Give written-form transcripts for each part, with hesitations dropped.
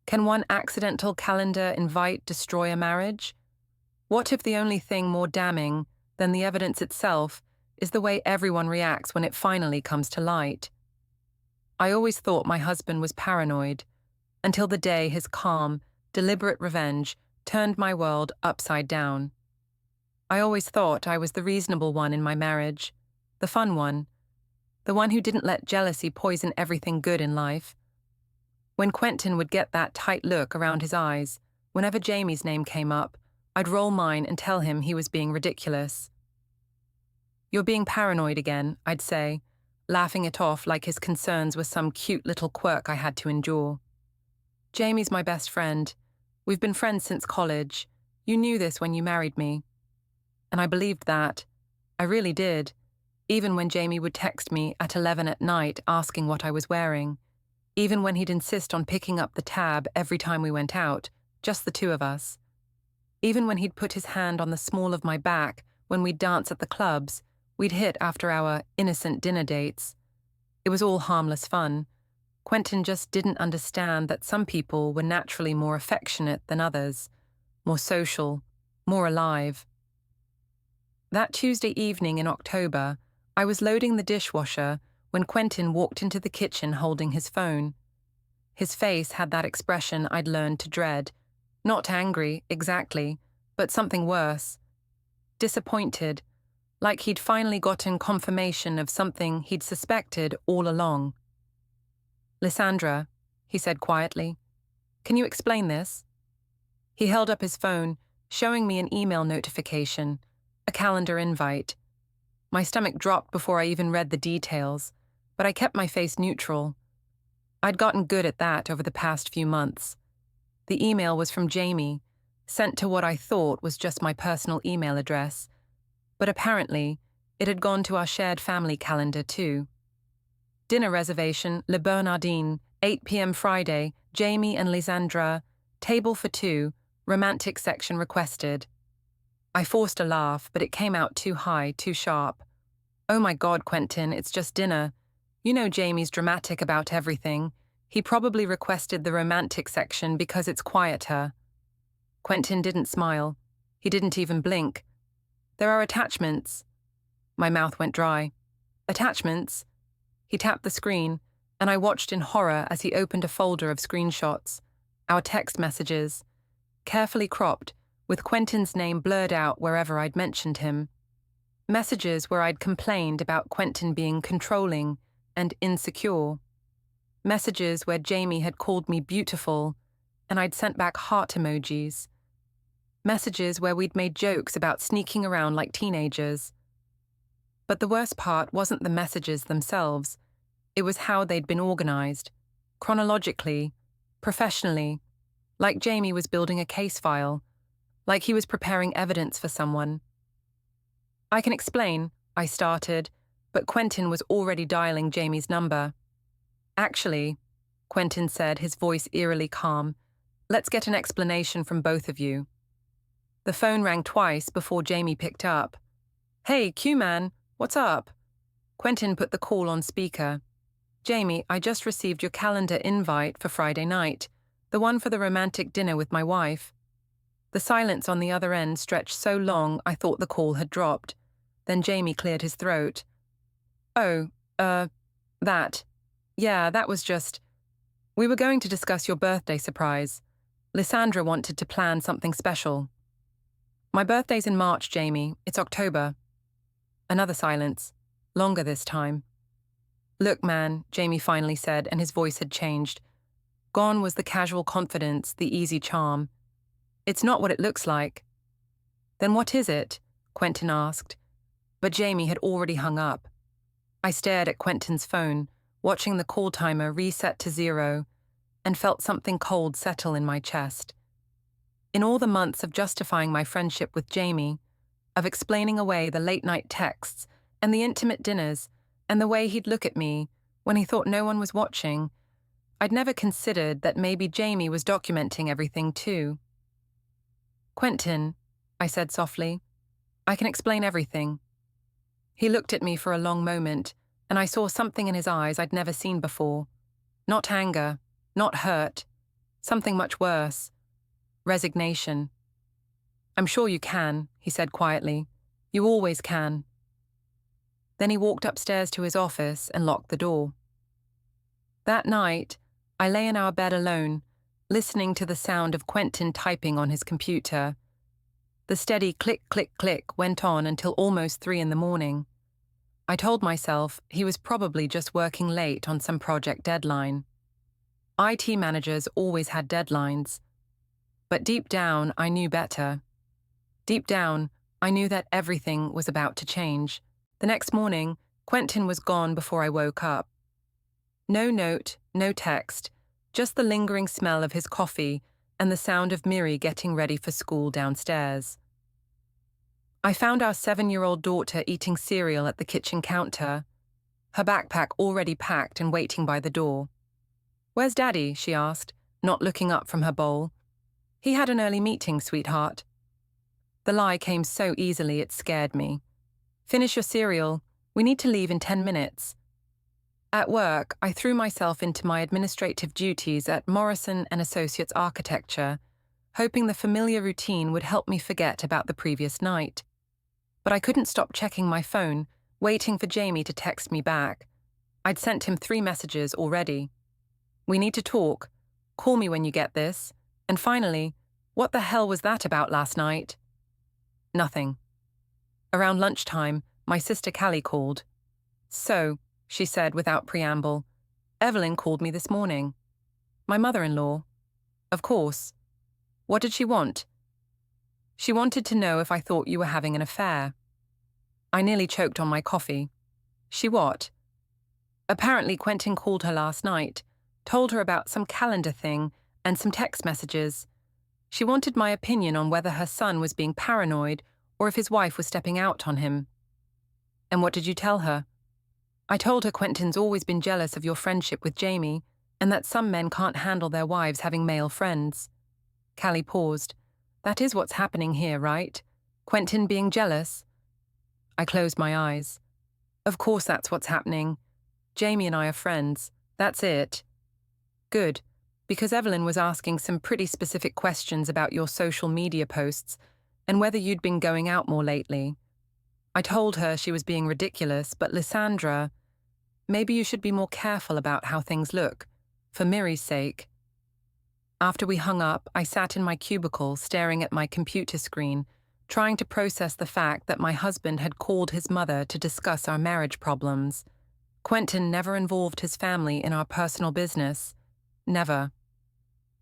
Can one accidental calendar invite destroy a marriage? What if the only thing more damning than the evidence itself is the way everyone reacts when it finally comes to light? I always thought my husband was paranoid, until the day his calm, deliberate revenge turned my world upside down. I always thought I was the reasonable one in my marriage, the fun one, the one who didn't let jealousy poison everything good in life. When Quentin would get that tight look around his eyes, whenever Jamie's name came up, I'd roll mine and tell him he was being ridiculous. "You're being paranoid again," I'd say, laughing it off like his concerns were some cute little quirk I had to endure. "Jamie's my best friend. We've been friends since college. You knew this when you married me." And I believed that. I really did, even when Jamie would text me at 11 at night asking what I was wearing, even when he'd insist on picking up the tab every time we went out, just the two of us. Even when he'd put his hand on the small of my back when we'd dance at the clubs we'd hit after our innocent dinner dates. It was all harmless fun. Quentin just didn't understand that some people were naturally more affectionate than others, more social, more alive. That Tuesday evening in October, I was loading the dishwasher when Quentin walked into the kitchen holding his phone. His face had that expression I'd learned to dread. Not angry, exactly, but something worse. Disappointed, like he'd finally gotten confirmation of something he'd suspected all along. "Lysandra," he said quietly, "can you explain this?" He held up his phone, showing me an email notification, a calendar invite. My stomach dropped before I even read the details, but I kept my face neutral. I'd gotten good at that over the past few months. The email was from Jamie, sent to what I thought was just my personal email address, but apparently it had gone to our shared family calendar too. "Dinner reservation, Le Bernardin, 8 p.m. Friday, Jamie and Lysandra, table for two, romantic section requested." I forced a laugh, but it came out too high, too sharp. "Oh my God, Quentin, it's just dinner. You know Jamie's dramatic about everything. He probably requested the romantic section because it's quieter." Quentin didn't smile. He didn't even blink. "There are attachments." My mouth went dry. "Attachments?" He tapped the screen, and I watched in horror as he opened a folder of screenshots, our text messages, carefully cropped, with Quentin's name blurred out wherever I'd mentioned him. Messages where I'd complained about Quentin being controlling and insecure. Messages where Jamie had called me beautiful, and I'd sent back heart emojis. Messages where we'd made jokes about sneaking around like teenagers. But the worst part wasn't the messages themselves. It was how they'd been organized, chronologically, professionally, like Jamie was building a case file, like he was preparing evidence for someone. "I can explain," I started, but Quentin was already dialing Jamie's number. "Actually," Quentin said, his voice eerily calm, "let's get an explanation from both of you." The phone rang twice before Jamie picked up. "Hey, Q-man, what's up?" Quentin put the call on speaker. "Jamie, I just received your calendar invite for Friday night, the one for the romantic dinner with my wife." The silence on the other end stretched so long I thought the call had dropped. Then Jamie cleared his throat. "Oh, that. Yeah, that was just... We were going to discuss your birthday surprise. Lysandra wanted to plan something special." "My birthday's in March, Jamie. It's October." Another silence. Longer this time. "Look, man," Jamie finally said, and his voice had changed. Gone was the casual confidence, the easy charm. "It's not what it looks like." "Then what is it?" Quentin asked. But Jamie had already hung up. I stared at Quentin's phone, watching the call timer reset to 0, and felt something cold settle in my chest. In all the months of justifying my friendship with Jamie, of explaining away the late-night texts and the intimate dinners and the way he'd look at me when he thought no one was watching, I'd never considered that maybe Jamie was documenting everything too. "Quentin," I said softly, "I can explain everything." He looked at me for a long moment, and I saw something in his eyes I'd never seen before. Not anger, not hurt, Something much worse. Resignation. "I'm sure you can," he said quietly. "You always can." Then he walked upstairs to his office and locked the door. That night, I lay in our bed alone, listening to the sound of Quentin typing on his computer. The steady click, click, click went on until almost 3 in the morning. I told myself he was probably just working late on some project deadline. IT managers always had deadlines. But deep down, I knew better. Deep down, I knew that everything was about to change. The next morning, Quentin was gone before I woke up. No note, no text, just the lingering smell of his coffee and the sound of Miri getting ready for school downstairs. I found our 7-year-old daughter eating cereal at the kitchen counter, her backpack already packed and waiting by the door. "Where's Daddy?" she asked, not looking up from her bowl. "He had an early meeting, sweetheart." The lie came so easily it scared me. "Finish your cereal. We need to leave in 10 minutes. At work, I threw myself into my administrative duties at Morrison & Associates Architecture, hoping the familiar routine would help me forget about the previous night. But I couldn't stop checking my phone, waiting for Jamie to text me back. I'd sent him 3 messages already. "We need to talk. Call me when you get this." And finally, "What the hell was that about last night?" Nothing. Around lunchtime, my sister Callie called. "So," she said without preamble, "Evelyn called me this morning." "My mother-in-law?" "Of course." "What did she want?" "She wanted to know if I thought you were having an affair." I nearly choked on my coffee. "She what?" "Apparently Quentin called her last night, told her about some calendar thing and some text messages. She wanted my opinion on whether her son was being paranoid or if his wife was stepping out on him." "And what did you tell her?" "I told her Quentin's always been jealous of your friendship with Jamie and that some men can't handle their wives having male friends." Callie paused. "That is what's happening here, right? Quentin being jealous?" I closed my eyes. "Of course that's what's happening. Jamie and I are friends. That's it." "Good, because Evelyn was asking some pretty specific questions about your social media posts and whether you'd been going out more lately. I told her she was being ridiculous, but Lysandra, maybe you should be more careful about how things look, for Miri's sake." After we hung up, I sat in my cubicle staring at my computer screen, trying to process the fact that my husband had called his mother to discuss our marriage problems. Quentin never involved his family in our personal business. Never.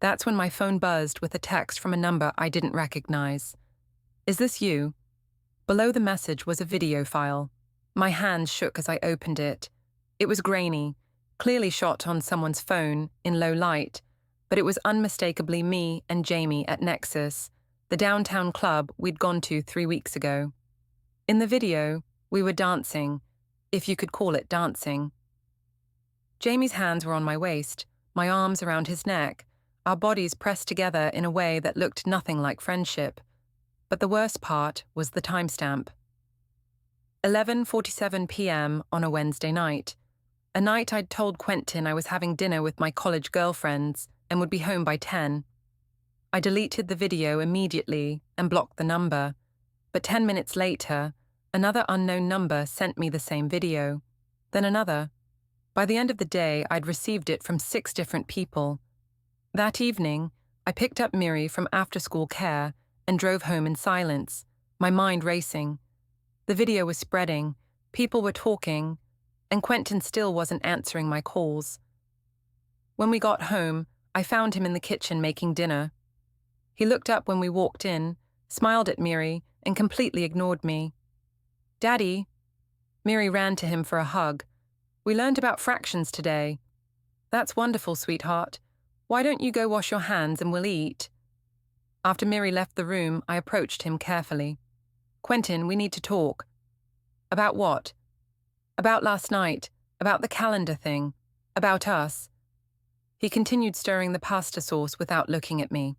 That's when my phone buzzed with a text from a number I didn't recognize. "Is this you?" Below the message was a video file. My hands shook as I opened it. It was grainy, clearly shot on someone's phone in low light, but it was unmistakably me and Jamie at Nexus, the downtown club we'd gone to 3 weeks ago. In the video, we were dancing, if you could call it dancing. Jamie's hands were on my waist, my arms around his neck, our bodies pressed together in a way that looked nothing like friendship. But the worst part was the timestamp. 11:47 p.m. on a Wednesday night, a night I'd told Quentin I was having dinner with my college girlfriends and would be home by 10. I deleted the video immediately and blocked the number, but 10 minutes later, another unknown number sent me the same video, then another. By the end of the day, I'd received it from 6 different people. That evening, I picked up Miri from after-school care and drove home in silence, my mind racing. The video was spreading, people were talking, and Quentin still wasn't answering my calls. When we got home, I found him in the kitchen making dinner. He looked up when we walked in, smiled at Miri, and completely ignored me. "Daddy." Miri ran to him for a hug. "We learned about fractions today." "That's wonderful, sweetheart. Why don't you go wash your hands and we'll eat?" After Miri left the room, I approached him carefully. "Quentin, we need to talk." "About what?" "About last night, about the calendar thing, about us." He continued stirring the pasta sauce without looking at me.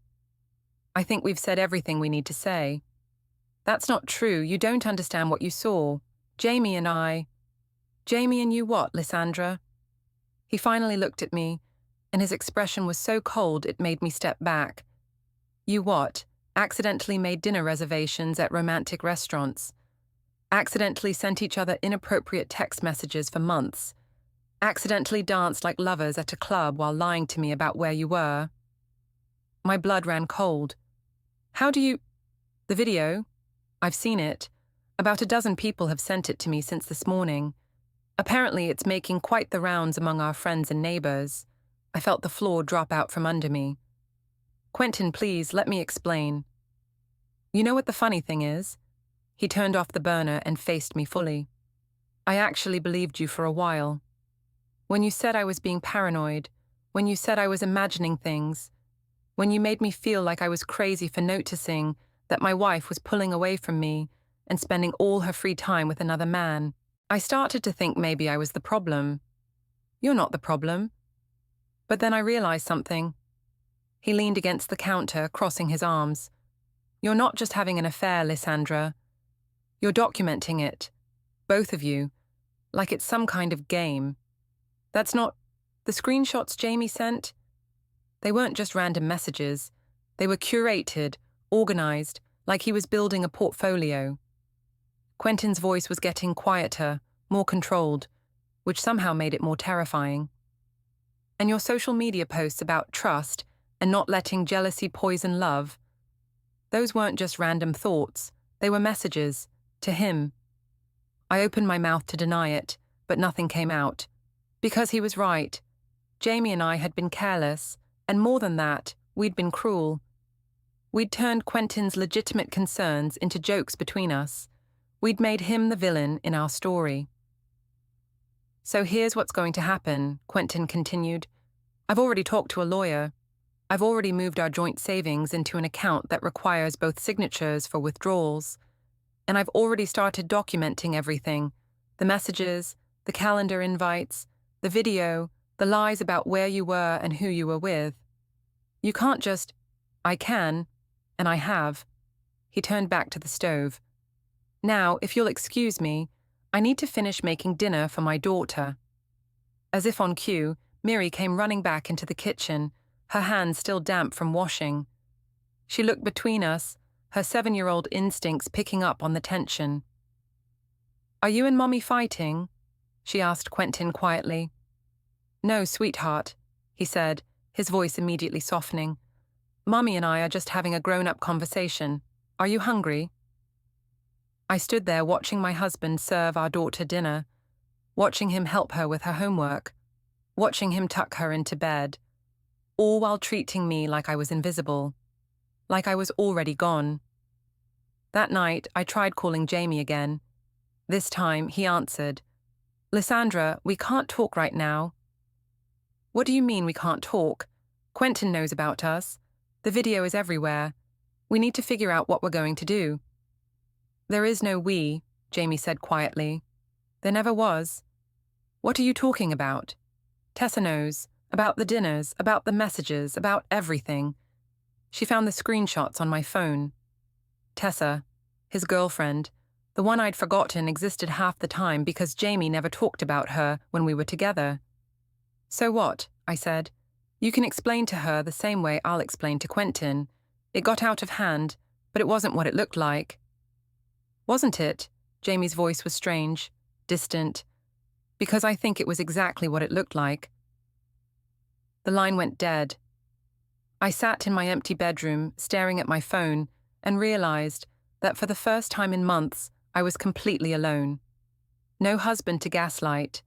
"I think we've said everything we need to say." "That's not true. You don't understand what you saw. Jamie and I..." "Jamie and you what, Lysandra?" He finally looked at me. and his expression was so cold it made me step back. You what? Accidentally made dinner reservations at romantic restaurants. Accidentally sent each other inappropriate text messages for months. Accidentally danced like lovers at a club while lying to me about where you were. My blood ran cold. How do you... The video? I've seen it. About a dozen people have sent it to me since this morning. Apparently it's making quite the rounds among our friends and neighbors. I felt the floor drop out from under me. Quentin, please, let me explain. You know what the funny thing is? He turned off the burner and faced me fully. I actually believed you for a while. When you said I was being paranoid, when you said I was imagining things, when you made me feel like I was crazy for noticing that my wife was pulling away from me and spending all her free time with another man, I started to think maybe I was the problem. You're not the problem. But then I realized something. He leaned against the counter, crossing his arms. You're not just having an affair, Lysandra. You're documenting it. Both of you. Like it's some kind of game. That's not... The screenshots Jamie sent? They weren't just random messages. They were curated, organized, like he was building a portfolio. Quentin's voice was getting quieter, more controlled, which somehow made it more terrifying. And your social media posts about trust and not letting jealousy poison love, those weren't just random thoughts, they were messages, to him. I opened my mouth to deny it, but nothing came out. Because he was right. Jamie and I had been careless, and more than that, we'd been cruel. We'd turned Quentin's legitimate concerns into jokes between us. We'd made him the villain in our story. So here's what's going to happen, Quentin continued. I've already talked to a lawyer. I've already moved our joint savings into an account that requires both signatures for withdrawals. And I've already started documenting everything. The messages, the calendar invites, the video, the lies about where you were and who you were with. You can't just... I can, and I have. He turned back to the stove. Now, if you'll excuse me, I need to finish making dinner for my daughter. As if on cue, Miri came running back into the kitchen, her hands still damp from washing. She looked between us, her 7-year-old instincts picking up on the tension. Are you and Mommy fighting? She asked Quentin quietly. No, sweetheart, he said, his voice immediately softening. Mommy and I are just having a grown-up conversation. Are you hungry? I stood there watching my husband serve our daughter dinner, watching him help her with her homework, watching him tuck her into bed, all while treating me like I was invisible, like I was already gone. That night, I tried calling Jamie again. This time, he answered, Lysandra, we can't talk right now. What do you mean we can't talk? Quentin knows about us. The video is everywhere. We need to figure out what we're going to do. There is no we, Jamie said quietly. There never was. What are you talking about? Tessa knows. About the dinners, about the messages, about everything. She found the screenshots on my phone. Tessa, his girlfriend, the one I'd forgotten existed half the time because Jamie never talked about her when we were together. So what? I said. You can explain to her the same way I'll explain to Quentin. It got out of hand, but it wasn't what it looked like. Wasn't it? Jamie's voice was strange, distant. Because I think it was exactly what it looked like. The line went dead. I sat in my empty bedroom, staring at my phone, and realized that for the first time in months, I was completely alone. No husband to gaslight.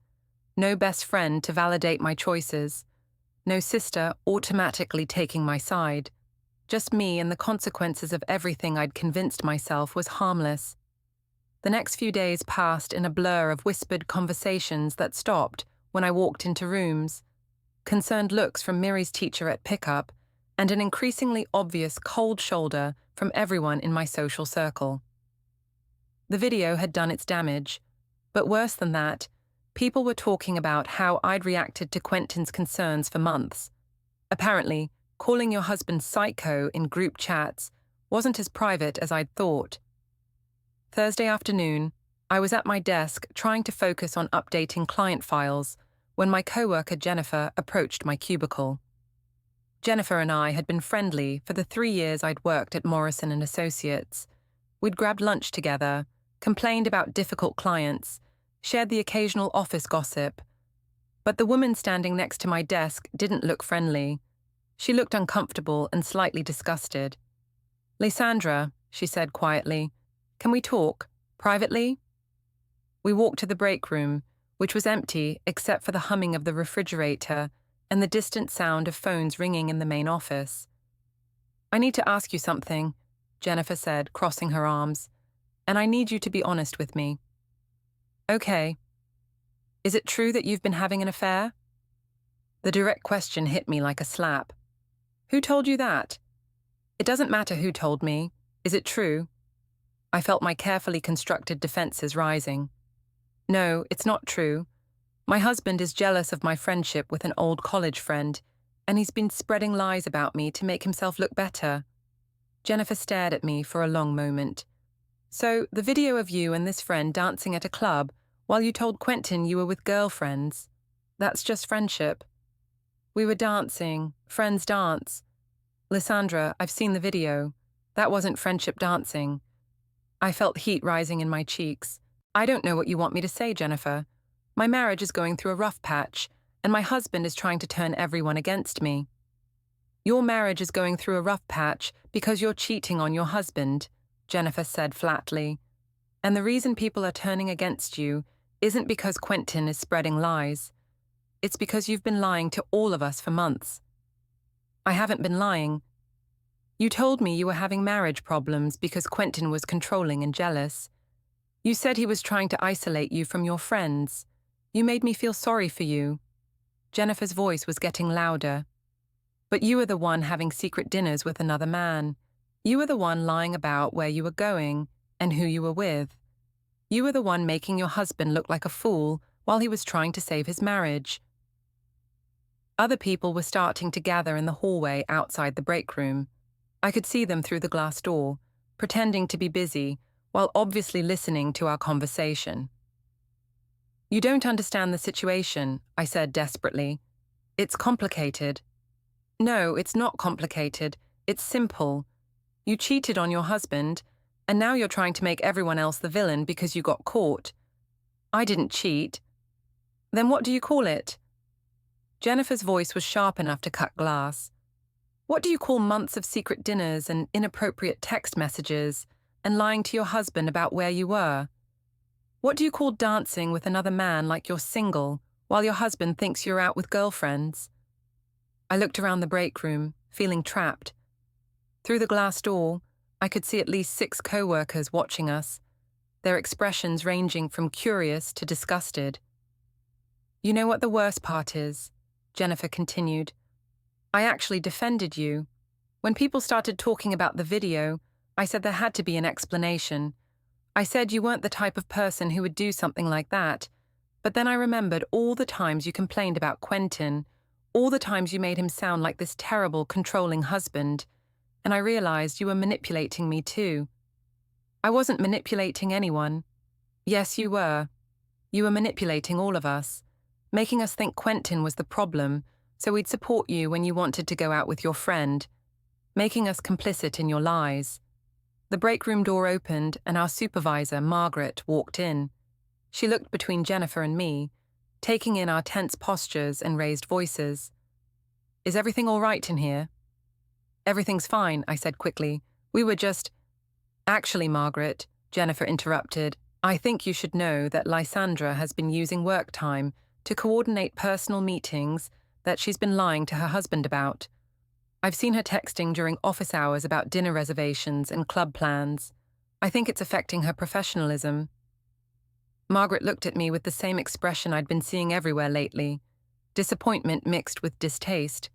No best friend to validate my choices. No sister automatically taking my side. Just me and the consequences of everything I'd convinced myself was harmless. The next few days passed in a blur of whispered conversations that stopped when I walked into rooms, concerned looks from Miri's teacher at pickup, and an increasingly obvious cold shoulder from everyone in my social circle. The video had done its damage, but worse than that, people were talking about how I'd reacted to Quentin's concerns for months. Apparently, calling your husband psycho in group chats wasn't as private as I'd thought. Thursday afternoon, I was at my desk trying to focus on updating client files when my coworker Jennifer approached my cubicle. Jennifer and I had been friendly for the 3 years I'd worked at Morrison and Associates. We'd grabbed lunch together, complained about difficult clients, shared the occasional office gossip. But the woman standing next to my desk didn't look friendly. She looked uncomfortable and slightly disgusted. "Lysandra," she said quietly, "can we talk? Privately?" We walked to the break room, which was empty except for the humming of the refrigerator and the distant sound of phones ringing in the main office. "I need to ask you something," Jennifer said, crossing her arms, "and I need you to be honest with me." "Okay. Is it true that you've been having an affair?" The direct question hit me like a slap. "Who told you that?" "It doesn't matter who told me. Is it true?" I felt my carefully constructed defenses rising. "No, it's not true. My husband is jealous of my friendship with an old college friend, and he's been spreading lies about me to make himself look better." Jennifer stared at me for a long moment. "So, the video of you and this friend dancing at a club while you told Quentin you were with girlfriends, that's just friendship?" "We were dancing. Friends dance." "Lysandra, I've seen the video. That wasn't friendship dancing." I felt heat rising in my cheeks. "I don't know what you want me to say, Jennifer. My marriage is going through a rough patch, and my husband is trying to turn everyone against me." "Your marriage is going through a rough patch because you're cheating on your husband," Jennifer said flatly. "And the reason people are turning against you isn't because Quentin is spreading lies. It's because you've been lying to all of us for months." "I haven't been lying. You told me you were having marriage problems because Quentin was controlling and jealous. You said he was trying to isolate you from your friends. You made me feel sorry for you." Jennifer's voice was getting louder. "But you were the one having secret dinners with another man. You were the one lying about where you were going and who you were with. You were the one making your husband look like a fool while he was trying to save his marriage." Other people were starting to gather in the hallway outside the break room. I could see them through the glass door, pretending to be busy while obviously listening to our conversation. "You don't understand the situation," I said desperately. "It's complicated." "No, it's not complicated. It's simple. You cheated on your husband, and now you're trying to make everyone else the villain because you got caught." "I didn't cheat." "Then what do you call it?" Jennifer's voice was sharp enough to cut glass. "What do you call months of secret dinners and inappropriate text messages and lying to your husband about where you were? What do you call dancing with another man like you're single while your husband thinks you're out with girlfriends?" I looked around the break room, feeling trapped. Through the glass door, I could see at least 6 co-workers watching us, their expressions ranging from curious to disgusted. "You know what the worst part is?" Jennifer continued. "I actually defended you. When people started talking about the video, I said there had to be an explanation. I said you weren't the type of person who would do something like that, but then I remembered all the times you complained about Quentin, all the times you made him sound like this terrible, controlling husband, and I realized you were manipulating me too." "I wasn't manipulating anyone." "Yes, you were. You were manipulating all of us, making us think Quentin was the problem, so we'd support you when you wanted to go out with your friend, making us complicit in your lies." The break room door opened and our supervisor, Margaret, walked in. She looked between Jennifer and me, taking in our tense postures and raised voices. "Is everything all right in here?" "Everything's fine," I said quickly. "We were just—" "Actually, Margaret," Jennifer interrupted, "I think you should know that Lysandra has been using work time to coordinate personal meetings that she's been lying to her husband about. I've seen her texting during office hours about dinner reservations and club plans. I think it's affecting her professionalism." Margaret looked at me with the same expression I'd been seeing everywhere lately, disappointment mixed with distaste.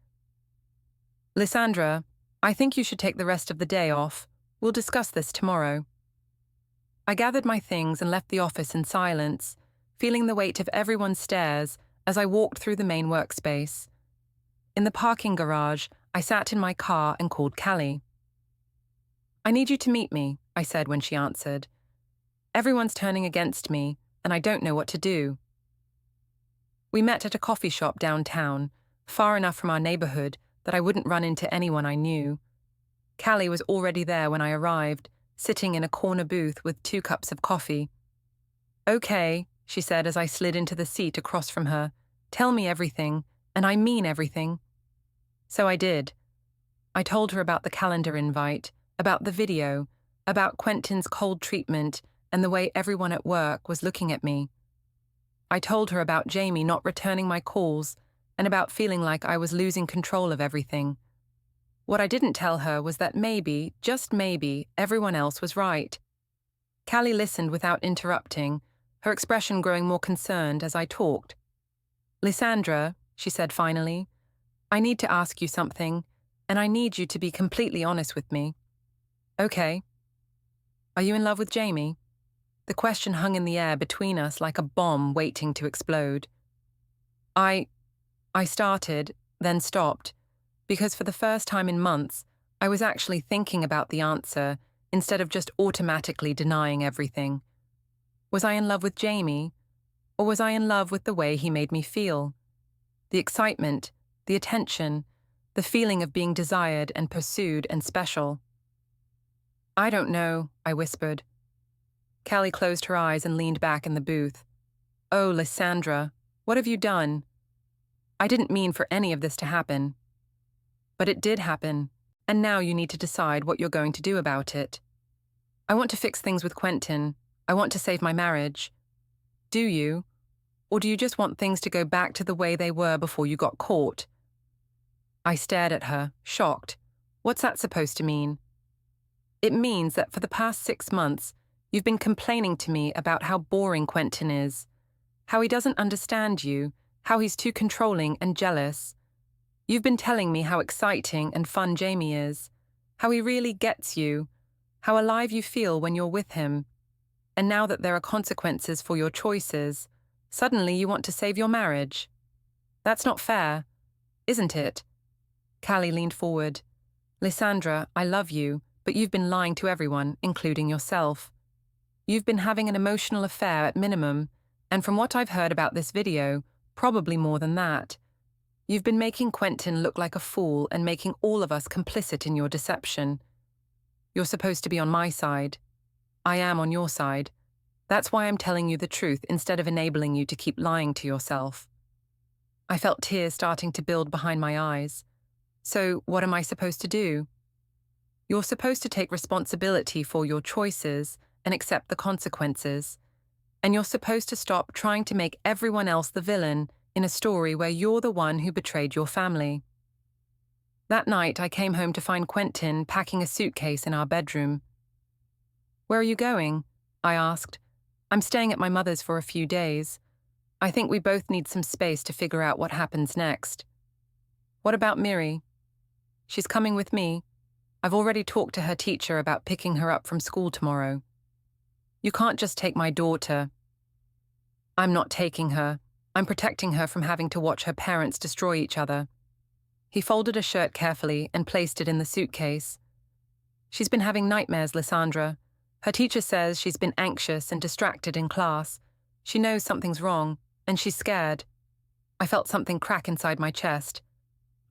"Lysandra, I think you should take the rest of the day off. We'll discuss this tomorrow." I gathered my things and left the office in silence, feeling the weight of everyone's stares as I walked through the main workspace. In the parking garage, I sat in my car and called Callie. "I need you to meet me," I said when she answered. "Everyone's turning against me, and I don't know what to do." We met at a coffee shop downtown, far enough from our neighborhood that I wouldn't run into anyone I knew. Callie was already there when I arrived, sitting in a corner booth with 2 cups of coffee. "Okay," she said as I slid into the seat across from her. "Tell me everything, and I mean everything." So I did. I told her about the calendar invite, about the video, about Quentin's cold treatment and the way everyone at work was looking at me. I told her about Jamie not returning my calls and about feeling like I was losing control of everything. What I didn't tell her was that maybe, just maybe, everyone else was right. Callie listened without interrupting, her expression growing more concerned as I talked. "Lysandra," she said finally, "I need to ask you something, and I need you to be completely honest with me." "Okay." "Are you in love with Jamie?" The question hung in the air between us like a bomb waiting to explode. I started, then stopped, because for the first time in months, I was actually thinking about the answer instead of just automatically denying everything. Was I in love with Jamie, or was I in love with the way he made me feel? The excitement, the attention, the feeling of being desired and pursued and special. "I don't know," I whispered. Callie closed her eyes and leaned back in the booth. "Oh, Lysandra, what have you done?" "I didn't mean for any of this to happen." "But it did happen, and now you need to decide what you're going to do about it." "I want to fix things with Quentin. I want to save my marriage." "Do you? Or do you just want things to go back to the way they were before you got caught?" I stared at her, shocked. "What's that supposed to mean?" "It means that for the past 6 months, you've been complaining to me about how boring Quentin is, how he doesn't understand you, how he's too controlling and jealous. You've been telling me how exciting and fun Jamie is, how he really gets you, how alive you feel when you're with him. And now that there are consequences for your choices, suddenly you want to save your marriage. That's not fair, isn't it?" Callie leaned forward. "Lysandra, I love you, but you've been lying to everyone, including yourself. You've been having an emotional affair at minimum, and from what I've heard about this video, probably more than that. You've been making Quentin look like a fool and making all of us complicit in your deception. You're supposed to be on my side. I am on your side. That's why I'm telling you the truth instead of enabling you to keep lying to yourself." I felt tears starting to build behind my eyes. "So, what am I supposed to do?" "You're supposed to take responsibility for your choices and accept the consequences. And you're supposed to stop trying to make everyone else the villain in a story where you're the one who betrayed your family." That night, I came home to find Quentin packing a suitcase in our bedroom. "Where are you going?" I asked. "I'm staying at my mother's for a few days. I think we both need some space to figure out what happens next." "What about Miri?" "She's coming with me. I've already talked to her teacher about picking her up from school tomorrow." "You can't just take my daughter." "I'm not taking her. I'm protecting her from having to watch her parents destroy each other." He folded a shirt carefully and placed it in the suitcase. "She's been having nightmares, Lysandra. Her teacher says she's been anxious and distracted in class. She knows something's wrong, and she's scared." I felt something crack inside my chest.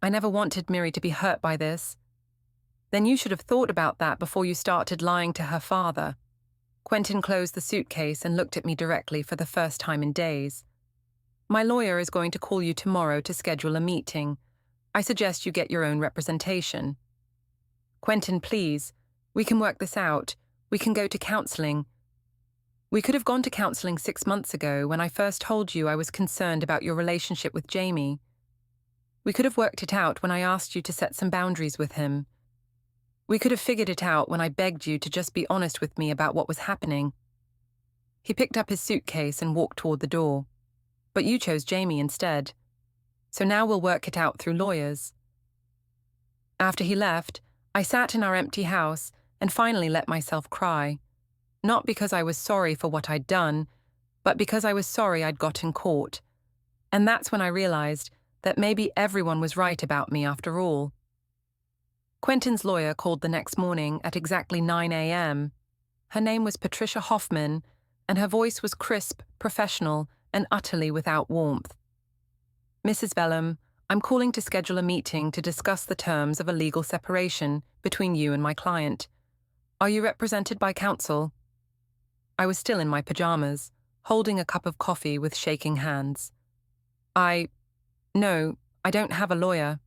I never wanted Miri to be hurt by this. "Then you should have thought about that before you started lying to her father." Quentin closed the suitcase and looked at me directly for the first time in days. "My lawyer is going to call you tomorrow to schedule a meeting. I suggest you get your own representation." "Quentin, please. We can work this out. We can go to counseling." "We could have gone to counseling 6 months ago when I first told you I was concerned about your relationship with Jamie. We could have worked it out when I asked you to set some boundaries with him. We could have figured it out when I begged you to just be honest with me about what was happening." He picked up his suitcase and walked toward the door. "But you chose Jamie instead. So now we'll work it out through lawyers." After he left, I sat in our empty house and finally let myself cry. Not because I was sorry for what I'd done, but because I was sorry I'd gotten caught. And that's when I realized that maybe everyone was right about me after all. Quentin's lawyer called the next morning at exactly 9 a.m. Her name was Patricia Hoffman, and her voice was crisp, professional, and utterly without warmth. Mrs. Vellum, I'm calling to schedule a meeting to discuss the terms of a legal separation between you and my client. Are you represented by counsel? I was still in my pajamas, holding a cup of coffee with shaking hands. No, I don't have a lawyer.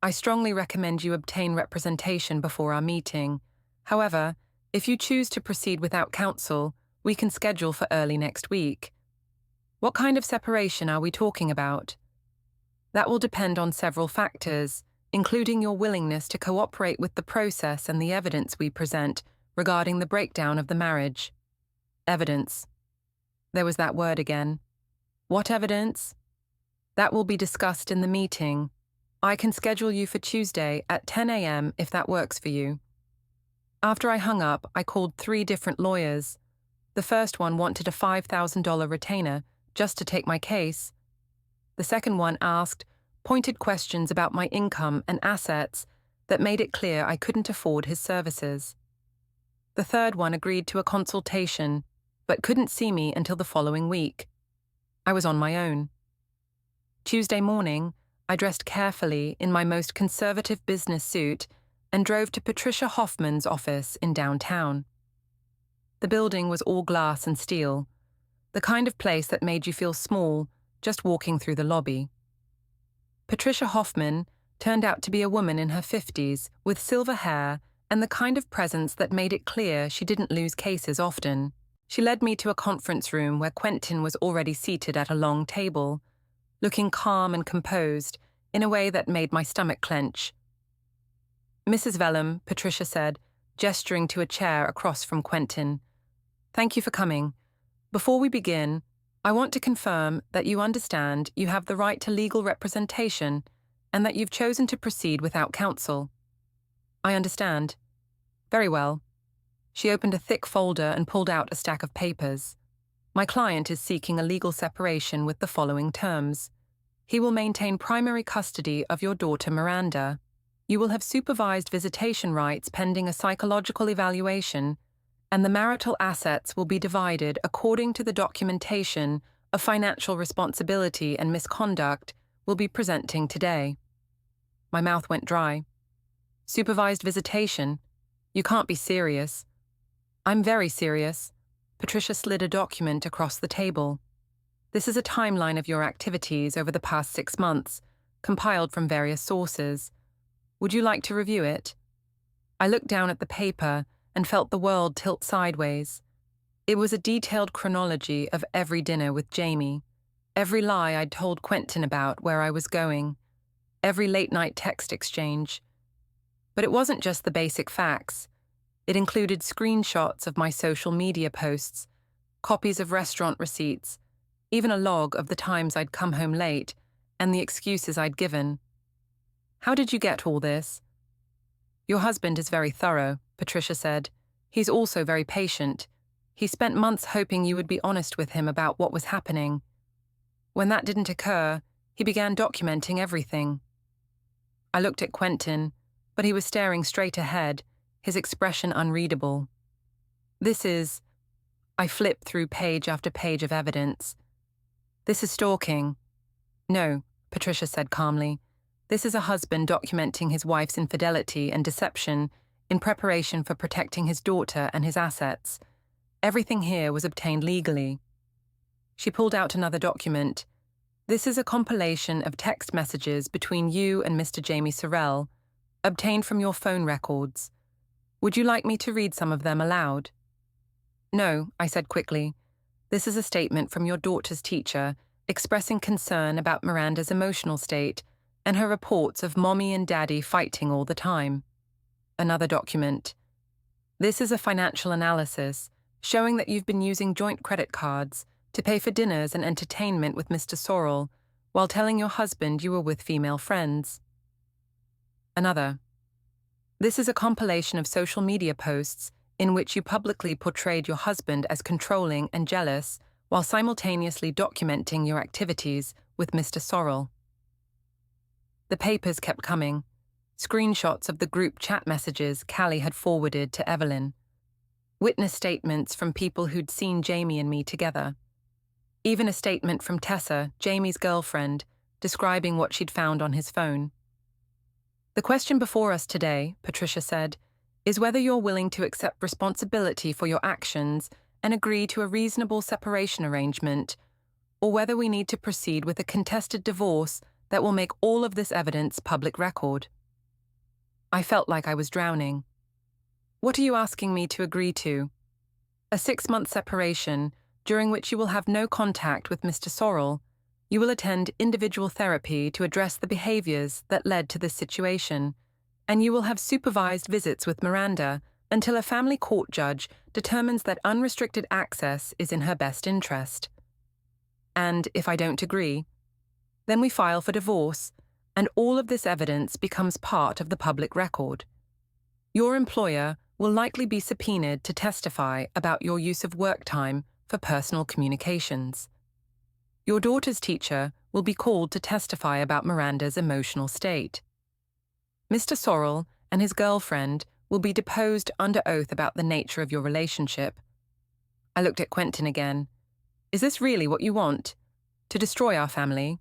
I strongly recommend you obtain representation before our meeting. However, if you choose to proceed without counsel, we can schedule for early next week. What kind of separation are we talking about? That will depend on several factors, including your willingness to cooperate with the process and the evidence we present regarding the breakdown of the marriage. Evidence. There was that word again. What evidence? That will be discussed in the meeting. I can schedule you for Tuesday at 10 a.m. if that works for you. After I hung up, I called 3 different lawyers. The first one wanted a $5,000 retainer just to take my case. The second one asked pointed questions about my income and assets that made it clear I couldn't afford his services. The third one agreed to a consultation, but couldn't see me until the following week. I was on my own. Tuesday morning, I dressed carefully in my most conservative business suit and drove to Patricia Hoffman's office in downtown. The building was all glass and steel, the kind of place that made you feel small just walking through the lobby. Patricia Hoffman turned out to be a woman in her 50s with silver hair and the kind of presence that made it clear she didn't lose cases often. She led me to a conference room where Quentin was already seated at a long table, looking calm and composed in a way that made my stomach clench. Mrs. Vellum, Patricia said, gesturing to a chair across from Quentin. Thank you for coming. Before we begin, I want to confirm that you understand you have the right to legal representation and that you've chosen to proceed without counsel. I understand. Very well. She opened a thick folder and pulled out a stack of papers. My client is seeking a legal separation with the following terms. He will maintain primary custody of your daughter Miranda. You will have supervised visitation rights pending a psychological evaluation, and the marital assets will be divided according to the documentation of financial responsibility and misconduct we'll be presenting today. My mouth went dry. Supervised visitation? You can't be serious. I'm very serious. Patricia slid a document across the table. This is a timeline of your activities over the past 6 months, compiled from various sources. Would you like to review it? I looked down at the paper and felt the world tilt sideways. It was a detailed chronology of every dinner with Jamie, every lie I'd told Quentin about where I was going, every late-night text exchange. But it wasn't just the basic facts. It included screenshots of my social media posts, copies of restaurant receipts, even a log of the times I'd come home late and the excuses I'd given. How did you get all this? Your husband is very thorough, Patricia said. He's also very patient. He spent months hoping you would be honest with him about what was happening. When that didn't occur, he began documenting everything. I looked at Quentin, but he was staring straight ahead, his expression unreadable. I flipped through page after page of evidence. This is stalking. No, Patricia said calmly. This is a husband documenting his wife's infidelity and deception in preparation for protecting his daughter and his assets. Everything here was obtained legally. She pulled out another document. This is a compilation of text messages between you and Mr. Jamie Sorrell, obtained from your phone records. Would you like me to read some of them aloud? No, I said quickly. This is a statement from your daughter's teacher expressing concern about Miranda's emotional state and her reports of Mommy and Daddy fighting all the time. Another document. This is a financial analysis showing that you've been using joint credit cards to pay for dinners and entertainment with Mr. Sorrell while telling your husband you were with female friends. Another. This is a compilation of social media posts in which you publicly portrayed your husband as controlling and jealous while simultaneously documenting your activities with Mr. Sorrell. The papers kept coming, screenshots of the group chat messages Callie had forwarded to Evelyn, witness statements from people who'd seen Jamie and me together, even a statement from Tessa, Jamie's girlfriend, describing what she'd found on his phone. "The question before us today," Patricia said, "is whether you're willing to accept responsibility for your actions and agree to a reasonable separation arrangement, or whether we need to proceed with a contested divorce that will make all of this evidence public record." I felt like I was drowning. "What are you asking me to agree to?" "A 6-month separation, during which you will have no contact with Mr. Sorrell. You will attend individual therapy to address the behaviors that led to this situation, and you will have supervised visits with Miranda until a family court judge determines that unrestricted access is in her best interest. And if I don't agree, then we file for divorce, and all of this evidence becomes part of the public record. Your employer will likely be subpoenaed to testify about your use of work time for personal communications. Your daughter's teacher will be called to testify about Miranda's emotional state. Mr. Sorrell and his girlfriend will be deposed under oath about the nature of your relationship." I looked at Quentin again. "Is this really what you want? To destroy our family?"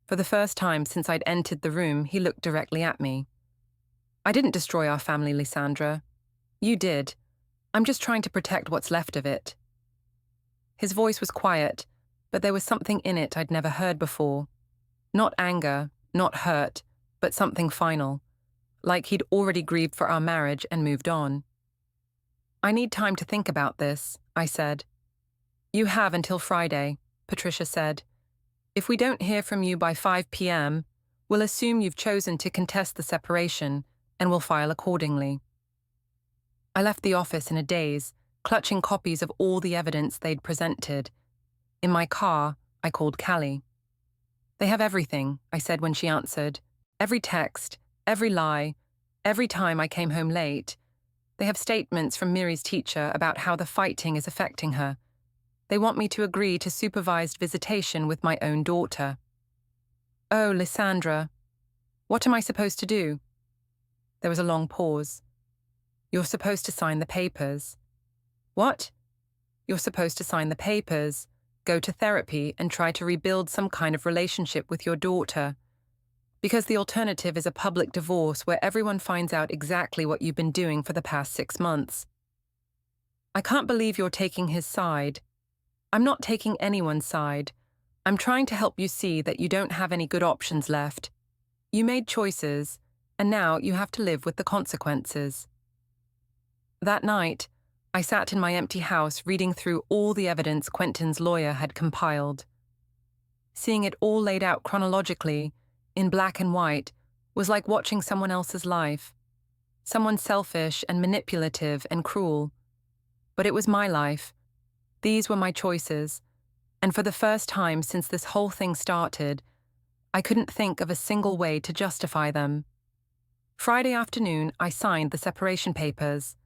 For the first time since I'd entered the room, he looked directly at me. "I didn't destroy our family, Lysandra. You did. I'm just trying to protect what's left of it." His voice was quiet, but there was something in it I'd never heard before. Not anger, not hurt, but something final, like he'd already grieved for our marriage and moved on. "I need time to think about this," I said. "You have until Friday," Patricia said. "If we don't hear from you by 5 p.m., we'll assume you've chosen to contest the separation and will file accordingly." I left the office in a daze, clutching copies of all the evidence they'd presented. In my car, I called Callie. "They have everything," I said when she answered. "Every text, every lie, every time I came home late. They have statements from Miri's teacher about how the fighting is affecting her. They want me to agree to supervised visitation with my own daughter." "Oh, Lysandra, what am I supposed to do?" There was a long pause. "You're supposed to sign the papers." "What?" "You're supposed to sign the papers, go to therapy, and try to rebuild some kind of relationship with your daughter. Because the alternative is a public divorce where everyone finds out exactly what you've been doing for the past 6 months." "I can't believe you're taking his side." "I'm not taking anyone's side. I'm trying to help you see that you don't have any good options left. You made choices, and now you have to live with the consequences." That night, I sat in my empty house reading through all the evidence Quentin's lawyer had compiled. Seeing it all laid out chronologically, in black and white, was like watching someone else's life. Someone selfish and manipulative and cruel. But it was my life. These were my choices, and for the first time since this whole thing started, I couldn't think of a single way to justify them. Friday afternoon, I signed the separation papers.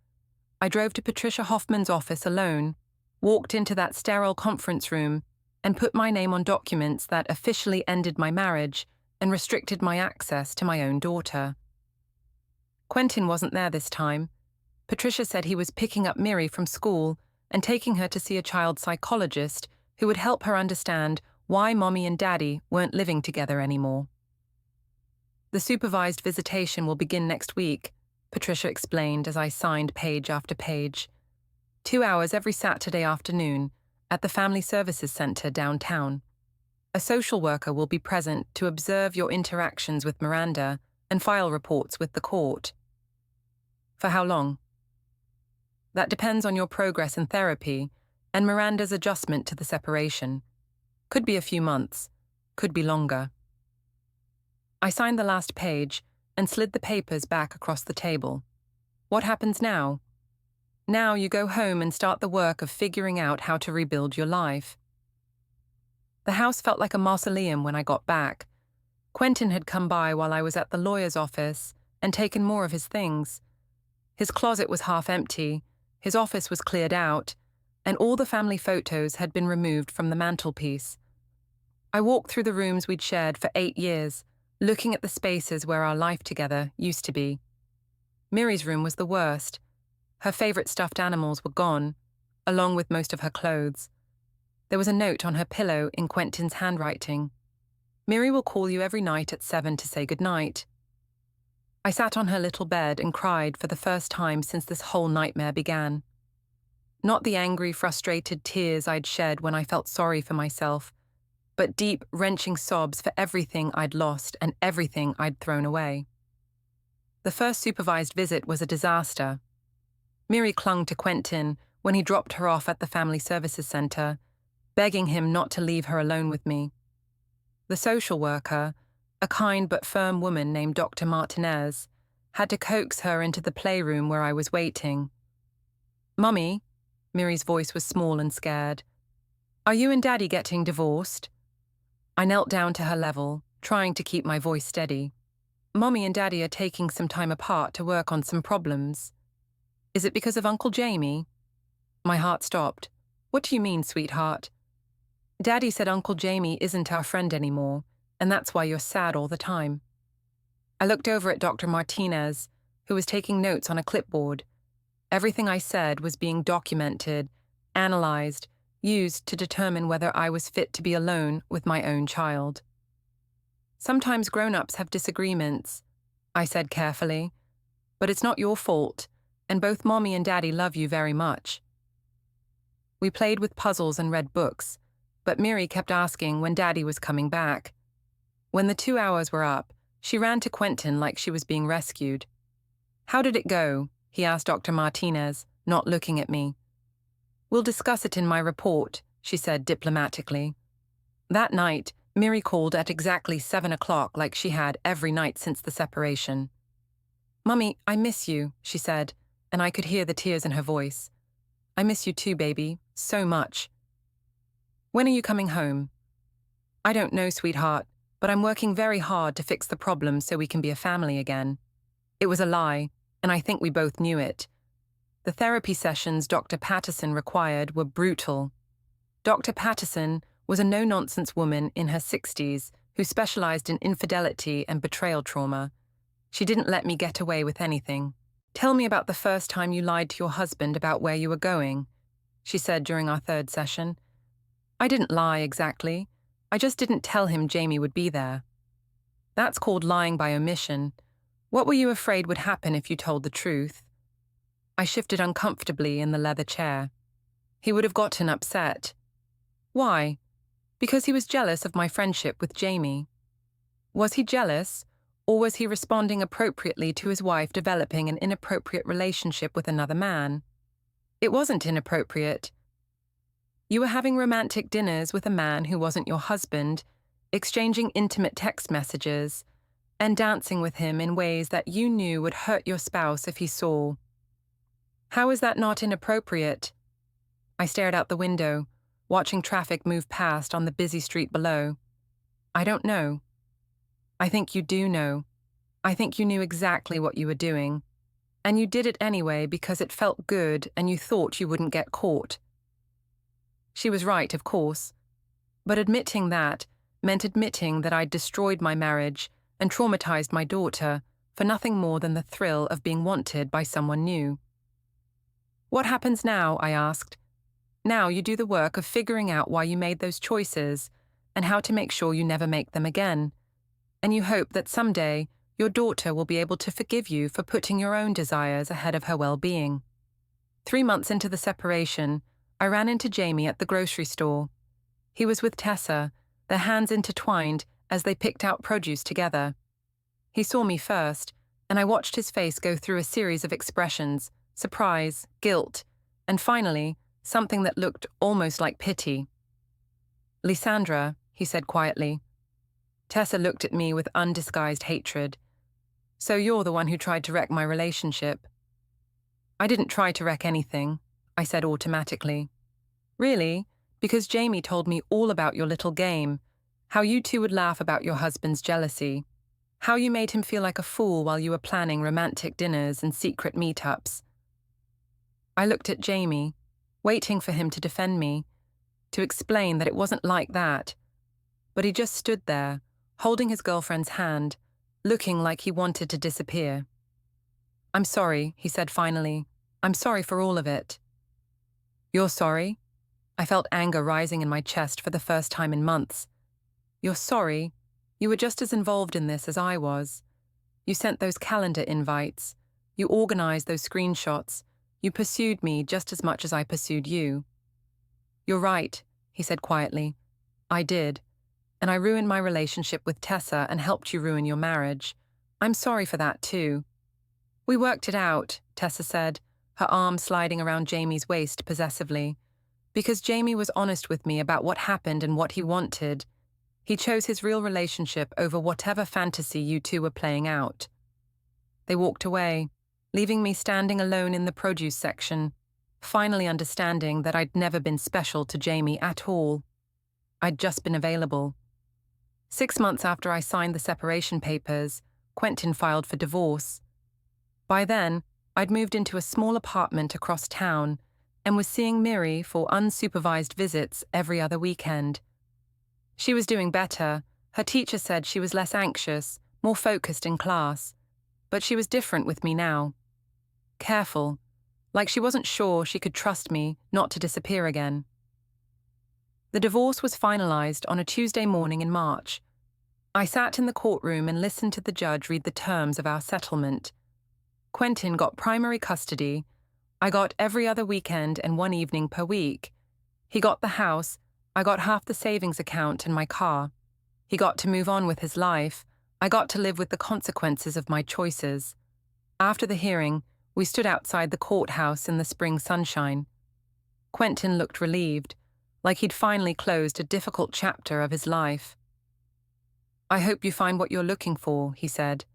I drove to Patricia Hoffman's office alone, walked into that sterile conference room, and put my name on documents that officially ended my marriage and restricted my access to my own daughter. Quentin wasn't there this time. Patricia said he was picking up Miri from school and taking her to see a child psychologist who would help her understand why Mommy and Daddy weren't living together anymore. "The supervised visitation will begin next week," Patricia explained as I signed page after page. 2 hours every Saturday afternoon at the Family Services Center downtown. A social worker will be present to observe your interactions with Miranda and file reports with the court. "For how long?" "That depends on your progress in therapy and Miranda's adjustment to the separation. Could be a few months, could be longer." I signed the last page and slid the papers back across the table. "What happens now?" "Now you go home and start the work of figuring out how to rebuild your life." The house felt like a mausoleum when I got back. Quentin had come by while I was at the lawyer's office and taken more of his things. His closet was half empty, his office was cleared out, and all the family photos had been removed from the mantelpiece. I walked through the rooms we'd shared for 8 years, looking at the spaces where our life together used to be. Miri's room was the worst. Her favorite stuffed animals were gone, along with most of her clothes. There was a note on her pillow in Quentin's handwriting. Miri will call you every night at 7 to say goodnight. I sat on her little bed and cried for the first time since this whole nightmare began. Not the angry, frustrated tears I'd shed when I felt sorry for myself, but deep, wrenching sobs for everything I'd lost and everything I'd thrown away. The first supervised visit was a disaster. Miri clung to Quentin when he dropped her off at the Family Services Center, begging him not to leave her alone with me. The social worker, a kind but firm woman named Dr. Martinez, had to coax her into the playroom where I was waiting. "Mummy," Miri's voice was small and scared, "are you and Daddy getting divorced?" I knelt down to her level, trying to keep my voice steady. "Mummy and Daddy are taking some time apart to work on some problems." "Is it because of Uncle Jamie?" My heart stopped. "What do you mean, sweetheart?" "Daddy said Uncle Jamie isn't our friend anymore, and that's why you're sad all the time." I looked over at Dr. Martinez, who was taking notes on a clipboard. Everything I said was being documented, analyzed, used to determine whether I was fit to be alone with my own child. "Sometimes grown-ups have disagreements," I said carefully, "but it's not your fault, and both Mommy and Daddy love you very much." We played with puzzles and read books, but Miri kept asking when Daddy was coming back. When the 2 hours were up, she ran to Quentin like she was being rescued. "How did it go?" he asked Dr. Martinez, not looking at me. "We'll discuss it in my report," she said diplomatically. That night, Miri called at exactly 7 o'clock like she had every night since the separation. "Mummy, I miss you," she said, and I could hear the tears in her voice. "I miss you too, baby, so much." "When are you coming home?" "I don't know, sweetheart, but I'm working very hard to fix the problem so we can be a family again." It was a lie, and I think we both knew it. The therapy sessions Dr. Patterson required were brutal. Dr. Patterson was a no-nonsense woman in her 60s who specialized in infidelity and betrayal trauma. She didn't let me get away with anything. "Tell me about the first time you lied to your husband about where you were going," she said during our third session. "I didn't lie exactly. I just didn't tell him Jamie would be there." "That's called lying by omission. What were you afraid would happen if you told the truth?" I shifted uncomfortably in the leather chair. "He would have gotten upset." "Why?" "Because he was jealous of my friendship with Jamie." Was he jealous, or was he responding appropriately to his wife developing an inappropriate relationship with another man? "It wasn't inappropriate. You were having romantic dinners with a man who wasn't your husband, exchanging intimate text messages, and dancing with him in ways that you knew would hurt your spouse if he saw. How is that not inappropriate?" I stared out the window, watching traffic move past on the busy street below. "I don't know." "I think you do know. I think you knew exactly what you were doing. And you did it anyway because it felt good and you thought you wouldn't get caught." She was right, of course. But admitting that meant admitting that I'd destroyed my marriage and traumatized my daughter for nothing more than the thrill of being wanted by someone new. "What happens now?" I asked. "Now you do the work of figuring out why you made those choices and how to make sure you never make them again. And you hope that someday your daughter will be able to forgive you for putting your own desires ahead of her well-being." 3 months into the separation, I ran into Jamie at the grocery store. He was with Tessa, their hands intertwined as they picked out produce together. He saw me first, and I watched his face go through a series of expressions: surprise, guilt, and finally, something that looked almost like pity. "Lysandra," he said quietly. Tessa looked at me with undisguised hatred. "So you're the one who tried to wreck my relationship." "I didn't try to wreck anything," I said automatically. "Really? Because Jamie told me all about your little game, how you two would laugh about your husband's jealousy, how you made him feel like a fool while you were planning romantic dinners and secret meetups." I looked at Jamie, waiting for him to defend me, to explain that it wasn't like that, but he just stood there, holding his girlfriend's hand, looking like he wanted to disappear. "I'm sorry," he said finally. "I'm sorry for all of it." "You're sorry?" I felt anger rising in my chest for the first time in months. "You're sorry? You were just as involved in this as I was. You sent those calendar invites. You organized those screenshots. You pursued me just as much as I pursued you. You're right, he said quietly. I did. And I ruined my relationship with Tessa and helped you ruin your marriage. I'm sorry for that too. We worked it out, Tessa said, her arm sliding around Jamie's waist possessively. Because Jamie was honest with me about what happened and what he wanted. He chose his real relationship over whatever fantasy you two were playing out. They walked away, leaving me standing alone in the produce section, finally understanding that I'd never been special to Jamie at all. I'd just been available. 6 months after I signed the separation papers, Quentin filed for divorce. By then, I'd moved into a small apartment across town and was seeing Miri for unsupervised visits every other weekend. She was doing better. Her teacher said she was less anxious, more focused in class. But she was different with me now. Careful, like she wasn't sure she could trust me not to disappear again. The divorce was finalized on a Tuesday morning in March. I sat in the courtroom and listened to the judge read the terms of our settlement. Quentin got primary custody. I got every other weekend and 1 evening per week. He got the house. I got half the savings account and my car. He got to move on with his life. I got to live with the consequences of my choices. After the hearing, we stood outside the courthouse in the spring sunshine. Quentin looked relieved, like he'd finally closed a difficult chapter of his life. I hope you find what you're looking for, he said.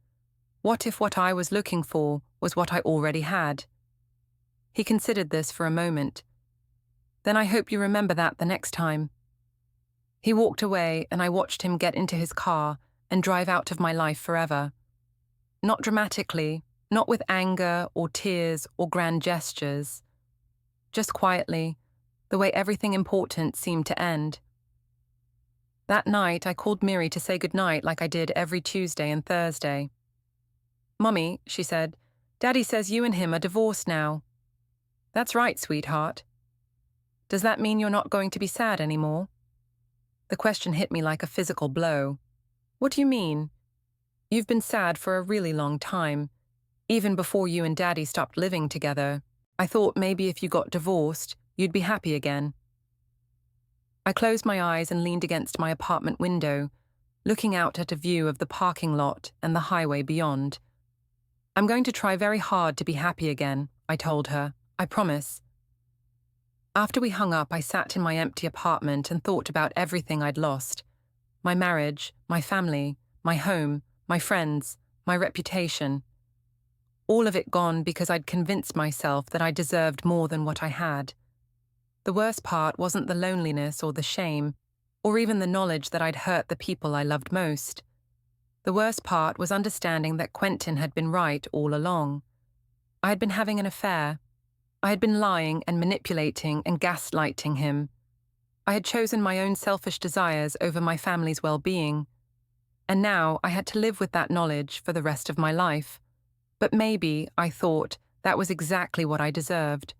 What if what I was looking for was what I already had? He considered this for a moment. Then I hope you remember that the next time. He walked away and I watched him get into his car and drive out of my life forever. Not dramatically, not with anger or tears or grand gestures. Just quietly, the way everything important seemed to end. That night, I called Miri to say goodnight like I did every Tuesday and Thursday. Mummy, she said, Daddy says you and him are divorced now. That's right, sweetheart. Does that mean you're not going to be sad anymore? The question hit me like a physical blow. What do you mean? You've been sad for a really long time. Even before you and Daddy stopped living together, I thought maybe if you got divorced, you'd be happy again. I closed my eyes and leaned against my apartment window, looking out at a view of the parking lot and the highway beyond. I'm going to try very hard to be happy again, I told her. I promise. After we hung up, I sat in my empty apartment and thought about everything I'd lost. My marriage, my family, my home, my friends, my reputation. All of it gone because I'd convinced myself that I deserved more than what I had. The worst part wasn't the loneliness or the shame, or even the knowledge that I'd hurt the people I loved most. The worst part was understanding that Quentin had been right all along. I had been having an affair. I had been lying and manipulating and gaslighting him. I had chosen my own selfish desires over my family's well-being. And now I had to live with that knowledge for the rest of my life. But maybe, I thought, that was exactly what I deserved.